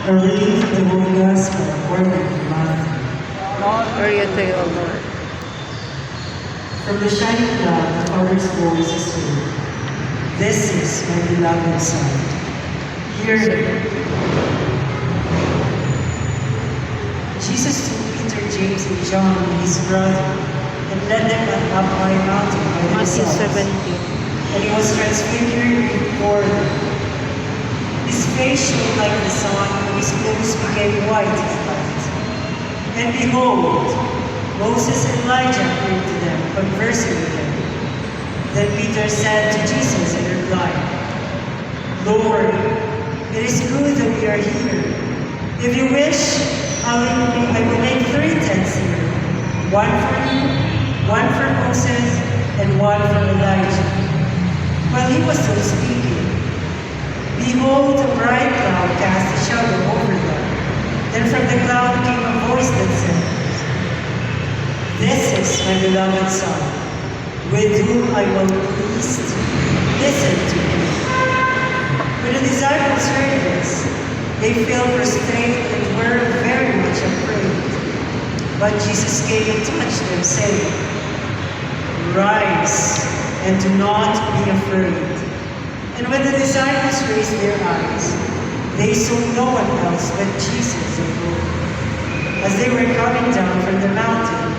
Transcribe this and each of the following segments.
A reading from the Holy Gospel according to Matthew. Glory to you, O Lord. From the shining cloud, the Father's voice is heard. This is my beloved Son. Hear him. Jesus took Peter, James, and John, his brother, and led them up by a mountain by Matthew themselves. 17. And he was transfigured before them. His face shone like the sun, and his clothes became white as light. And behold, Moses and Elijah appeared to them, conversing with them. Then Peter said to Jesus in reply, Lord, it is good that we are here. If you wish, I will make 3 tents here, one for you, one for Moses, and one for Elijah. While he was still speaking, behold, a bright cloud cast a shadow over them. Then from the cloud came a voice that said, This is my beloved Son, with whom I will pleased. Listen to him. When the disciples heard this, they fell prostrate and were very much afraid. But Jesus came and touched them, saying, Rise, and do not be afraid. And when the disciples raised their eyes, they saw no one else but Jesus alone. As they were coming down from the mountain,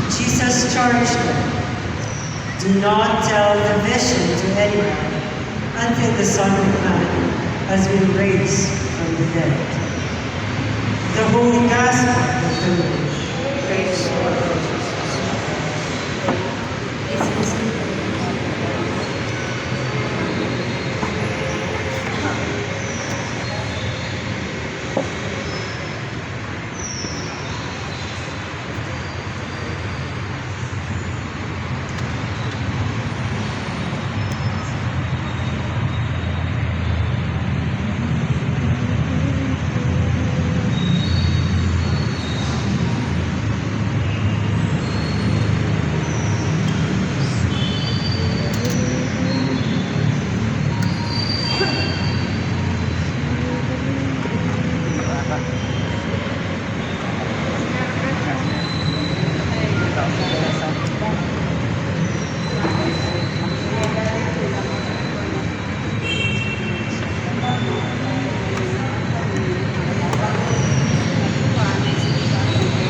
Jesus charged them, Do not tell the vision to anyone until the Son of Man has been raised from the dead. The Holy Gospel of the Lord. Praise the Lord.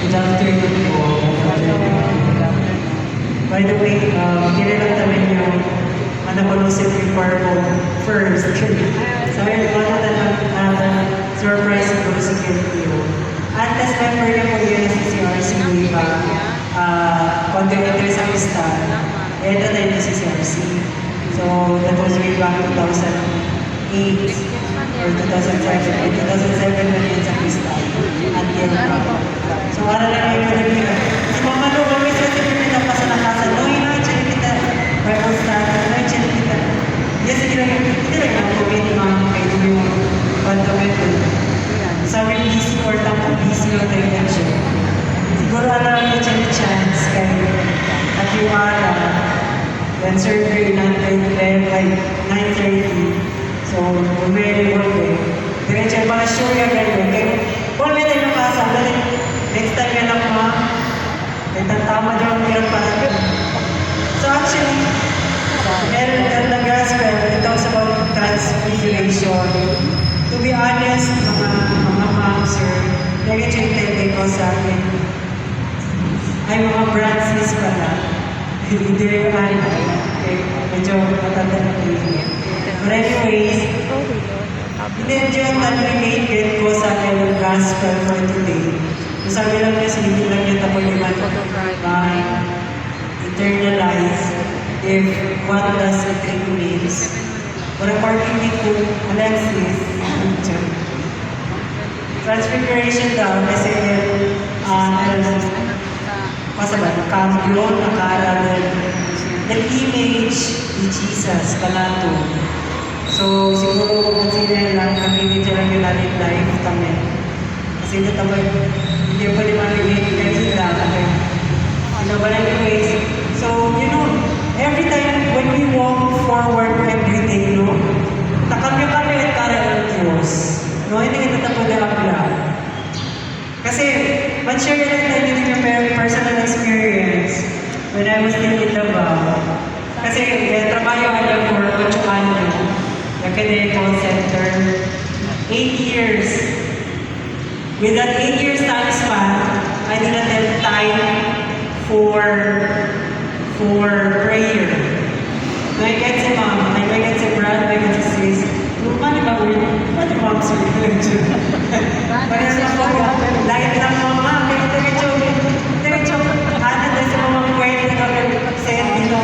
Good afternoon po. By the way, kailan namin yung napalusip before po first. So yun, wala na surprise ko sa Kentio. At as member niya po yun si CRC Viva, coordinator sa Pista. And na tayo si CRC. So that was way back 2008 or 2007. 2007 na yun sa Pista. Until now. So para lang yung pinagpila. Si Mama Lo, kami sa pinagpila pa sa nakasan. No, yun ang channel kita. Bible study, no, yung channel kita. Yes, hindi lang yung comment mga kayo yung fundamental. Sabi yung busy or tapos busy yung connection. Siguro alam yung chance kayo. At yung then surgery natin by 9:30. So, very okay. Diretso yung mga sure yung ganyan. Kaya, kung may tayo nakasal, next time yan lang mga, may tatama dyan ang meron para. So actually, meron na gospel, it talks about transfiguration. To be honest, mga moms or nag-intende ko sa akin, ay mga branches pala. Hindi rin medyo matanda na kayo. But anyways, medyo na-related ko sa akin ng gospel for today. Sabi lang niya, hindi lang niya tapos yung internalize if what does it really means. But according to Alexis, transfiguration daw kasi masabat, cambio, nakaralan, the image ni Jesus, kanato. So, siguro kung consider lang, kami lang yung natin life kami. Kasi ito tama, hindi pa naman nagiging kanila. Ano ba lang yung ways? So, you know, every time when we walk forward every day, no? Takamyo kami at kara ng Diyos. No, hindi kita tapos na Kasi, mag-share na lang tayo din yung personal experience when I was still in Davao. Kasi, trabaho ako for 8 anos. Academic call center. 8 years. With that 8 years time span, I didn't have time for prayer. I get si mom, I get si brad, I get si sis. Paano ba ko yun? Paano ba ako sir? Paano na po? Dahil lang mama, diretso. Ano na sa mga pwede na kami send dito.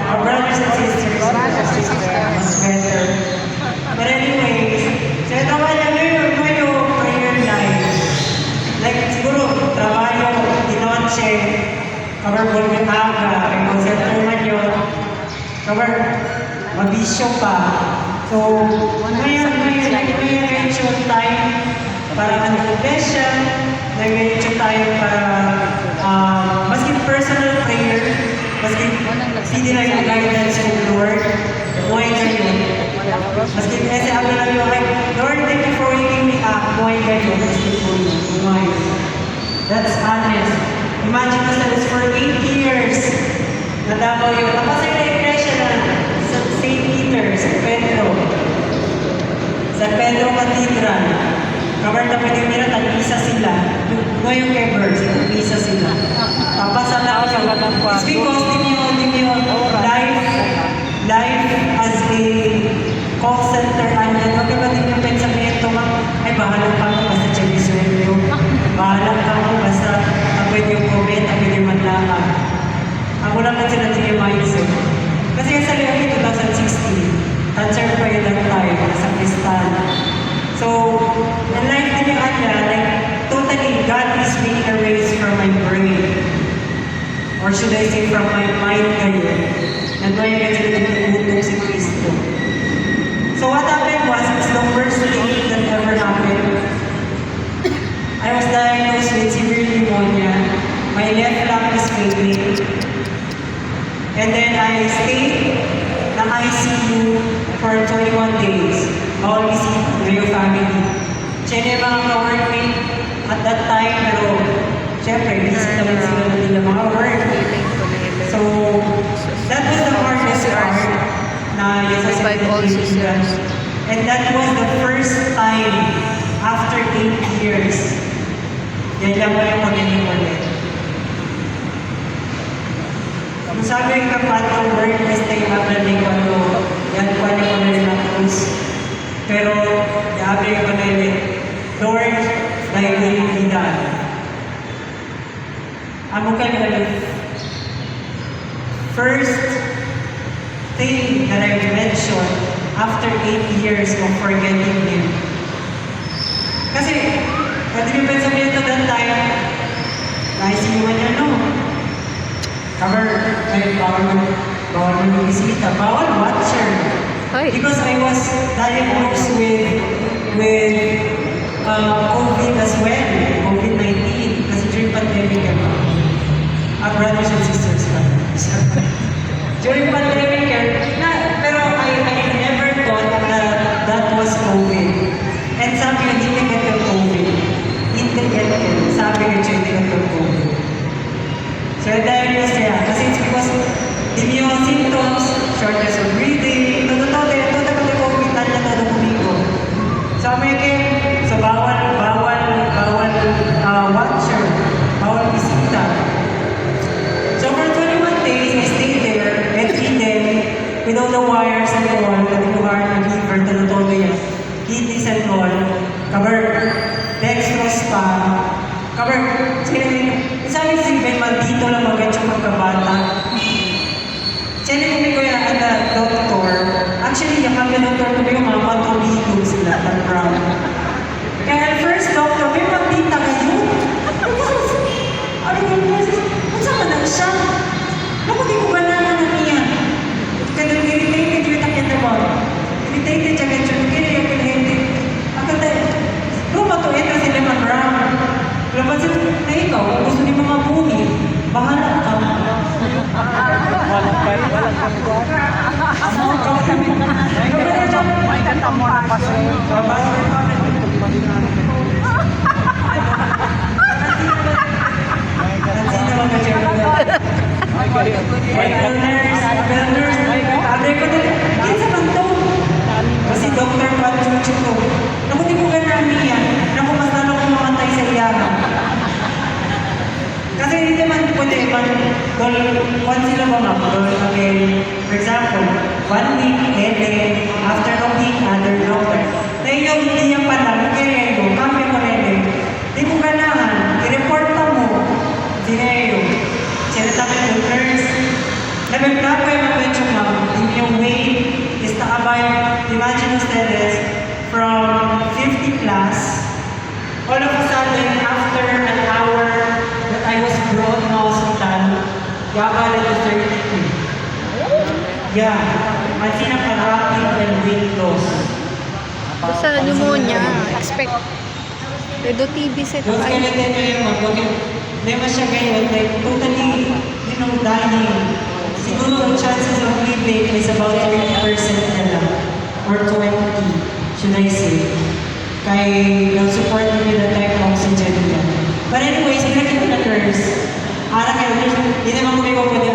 Our brothers and sisters. Mas better. But anyways, so ito ba na yung prayer life? Like siguro, trabaho, dinonche, cover mo ng aga, may concert man yun, cover, mabisyo pa. So, ngayon yung time para mag-iglesia, ngayon yung time para, maski personal prayer, maski hindi na yung guidance ng Lord, buhay na yun. Maski kasi ako lang yung, Lord, thank you for waking me up, buhay na yun, maski po yun, buhay. That's honest. Imagine ko sa for 8 years, na Davao yun. Tapos ay na-iglesia na sa St. Peter, sa Pedro Cathedral. Cover na pwede nila, tag-isa sila. Yung kay Birds, tag-isa sila. Tapos ang lang siya, it's because din yung life as a call center, wag ba din yung pensamento, ay bahala pa ako basta Cheviswelyo. Bahala pa ako basta pwede yung comment, pwede yung manlaka. Ako lang kasi natin yung mindset. Kasi sa Leonie 2016, cancer pa yun that time, sa Kristal. So, in life din yung like, totally, God is being erased from my brain. Or should I say, from my mind ngayon. Nagmaya kasi nagtutulog si Kristo. So what happened was, it's the worst thing that ever happened. I was diagnosed with severe pneumonia. My left lung is failing. And then I stayed na ICU for 21 days. All visit yung family. Siya na yung mga ka-workmate at that time, pero syempre, visit naman sila na nila mga work. So, that was the hardest part na yung sa and that was the first time after 8 years. Yan lang mo yung pag-ibig ulit. Kung sabi yung kapatong word, basta yung ablaling ko ano, yan ko ano ko rin ang tools. Pero, yabi ko na yun, Lord, thy will be done. Amo ka na first thing that I mentioned after 8 years of forgetting Him. Kasi, pwede yung pensamiento that time, na-ICU niya, no? Cover, bawal mo bisita, bawal watcher. Because I was diagnosed with COVID as well, COVID-19, kasi during pandemic ako. Our brothers and sisters pa. During pandemic, pero I never thought that was COVID. And sabi ko, hindi ka ito COVID. Hindi ka ito. Sabi ko, hindi ka ito COVID. So, diagnosed siya. Kasi it's because hindi yung symptoms, shortness of breathing, totoo COVID, tanda todo kumigo. So, so bawal watcher, bawal bisita. So, for 21 days, I stayed there, every day, with all the wires and all, pati ko heart and liver, todo yan. Kidneys and all, cover, dextrose pa, cover, sabi si Ben, maldito lang magad yung magkabata. Sinigumi ko yan at the doctor, actually, yung mga doctor ko yung mga patulito sila, at brown. Kaya at first, doctor, may magdita kayo. Ano yung process? Kung saan ka na siya? Naku, di ko ganahan na niya. Kaya irritated yung takit na ba? Irritated siya kaya kaya yung irritated. Ang kata, bro, matuin kasi naman brown. Laban sila na ikaw, gusto ni mga bumi. Bahala ka. May kanta mo na pa sa'yo. mag-check ko. Ay, elders, aday ko na, kinsa man to? Kasi Dr. Pachucho ko. Naku, di ko ganun niya. Naku, mas lalo ko mamatay sa iyaman. Kasi hindi naman pwede pag once sila ba mag again, for example, 1 week, headache, after a week, other doctor. Na yung hindi niya pa lang, kaya yun, kami ko rin. Di mo ganahan, i-report pa mo. Sinayo, sila tabi doctors. Nabi na po yung mga ma'am, yung weight is nakabay, imagine ustedes, from 50 plus, all of a sudden, after an hour that I was brought in hospital, gabalik to 32. Yeah, at sinapalapit and weight loss. Basta pneumonia, expect. Pedo TB sa Yung tayo. skeleton nyo yung mag-okay. Hindi mo siya ngayon, like totally, dying. Siguro ang chances of living is about 30% na lang. Or 20, should I say. Kay nag-support nyo the type of oxygen niya. But anyways, pinakita na nurse. Anak kayo, hindi naman ko kayo pwede